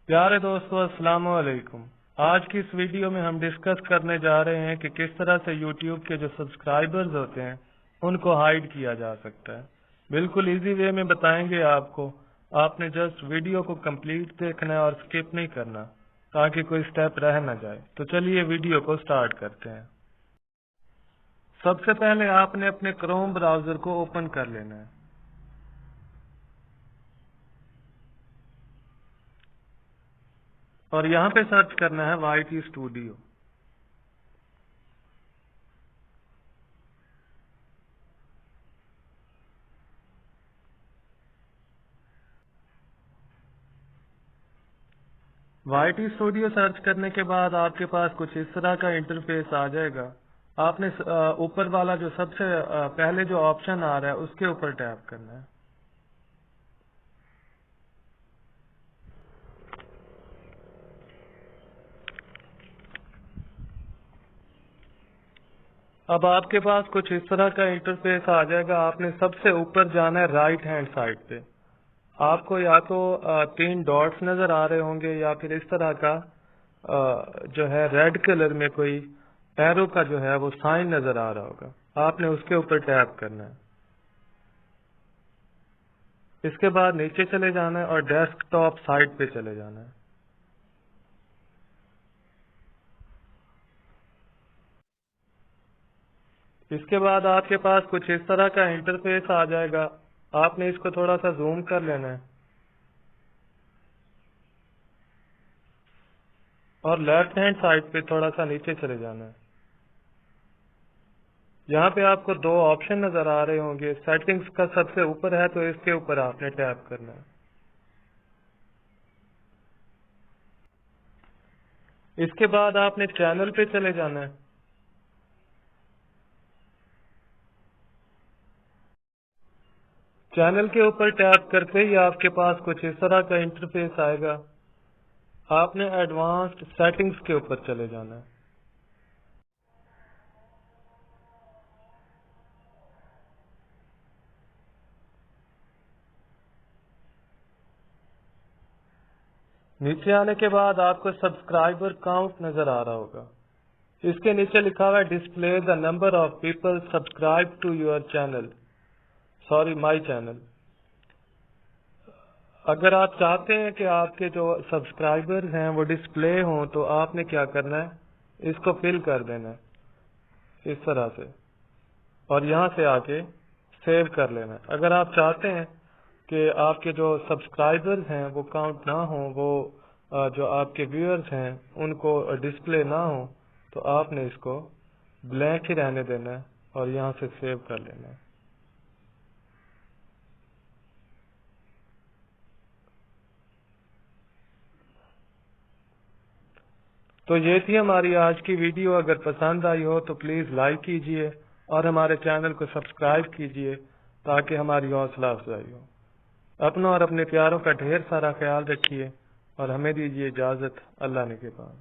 प्यारे दोस्तों, अस्सलाम वालेकुम। आज की इस वीडियो में हम डिस्कस करने जा रहे हैं कि किस तरह से YouTube के जो सब्सक्राइबर्स होते हैं उनको हाइड किया जा सकता है। बिल्कुल इजी वे में बताएंगे आपको। आपने जस्ट वीडियो को कंप्लीट देखना है और स्किप नहीं करना ताकि कोई स्टेप रह ना जाए। तो चलिए वीडियो को स्टार्ट करते हैं। सबसे पहले आपने अपने क्रोम ब्राउजर को ओपन कर लेना है। और यहाँ पे सर्च करना है YT studio. YT studio search करने के बाद आपके पास कुछ इस तरह का इंटरफेस आ जाएगा। आपने ऊपर वाला जो सबसे पहले जो ऑप्शन आ रहा है उसके ऊपर टैप करना है। अब आपके पास कुछ इस तरह का इंटरफेस आ जाएगा। आपने सबसे ऊपर जाना है राइट हैंड साइड पे। आपको या तो 3 डॉट्स नजर आ रहे होंगे या फिर इस तरह का जो है रेड कलर में कोई एरो का जो है वो साइन नजर आ रहा होगा। आपने उसके ऊपर टैप करना है। इसके बाद नीचे चले जाना है और डेस्कटॉप साइड पे चले जाना है। इसके बाद आपके पास कुछ इस तरह का इंटरफेस आ जाएगा। आपने इसको थोड़ा सा जूम कर लेना है और लेफ्ट हैंड साइड पे थोड़ा सा नीचे चले जाना है। यहाँ पे आपको 2 ऑप्शन नजर आ रहे होंगे। सेटिंग्स का सबसे ऊपर है तो इसके ऊपर आपने टैप करना है। इसके बाद आपने चैनल पे चले जाना है। चैनल के ऊपर टैप करते ही आपके पास कुछ इस तरह का इंटरफेस आएगा। आपने एडवांस्ड सेटिंग्स के ऊपर चले जाना है। नीचे आने के बाद आपको सब्सक्राइबर काउंट नजर आ रहा होगा। इसके नीचे लिखा हुआ है display the number of people subscribe to your channel, sorry my channel. अगर आप चाहते हैं कि आपके जो सब्सक्राइबर्स हैं वो डिस्प्ले हों तो आपने क्या करना है, इसको फिल कर देना है इस तरह से और यहाँ से आके सेव कर लेना है। अगर आप चाहते हैं कि आपके जो सब्सक्राइबर्स हैं वो काउंट ना हो, वो जो आपके व्यूअर्स हैं उनको डिस्प्ले ना हो, तो आपने इसको ब्लैंक ही रहने देना है और यहाँ से सेव कर लेना है। तो ये थी हमारी आज की वीडियो। अगर पसंद आई हो तो प्लीज लाइक कीजिए और हमारे चैनल को सब्सक्राइब कीजिए ताकि हमारी हौसला अफजाई हो। अपनों और अपने प्यारों का ढेर सारा ख्याल रखिए और हमें दीजिए इजाजत। अल्लाह ने के बाद।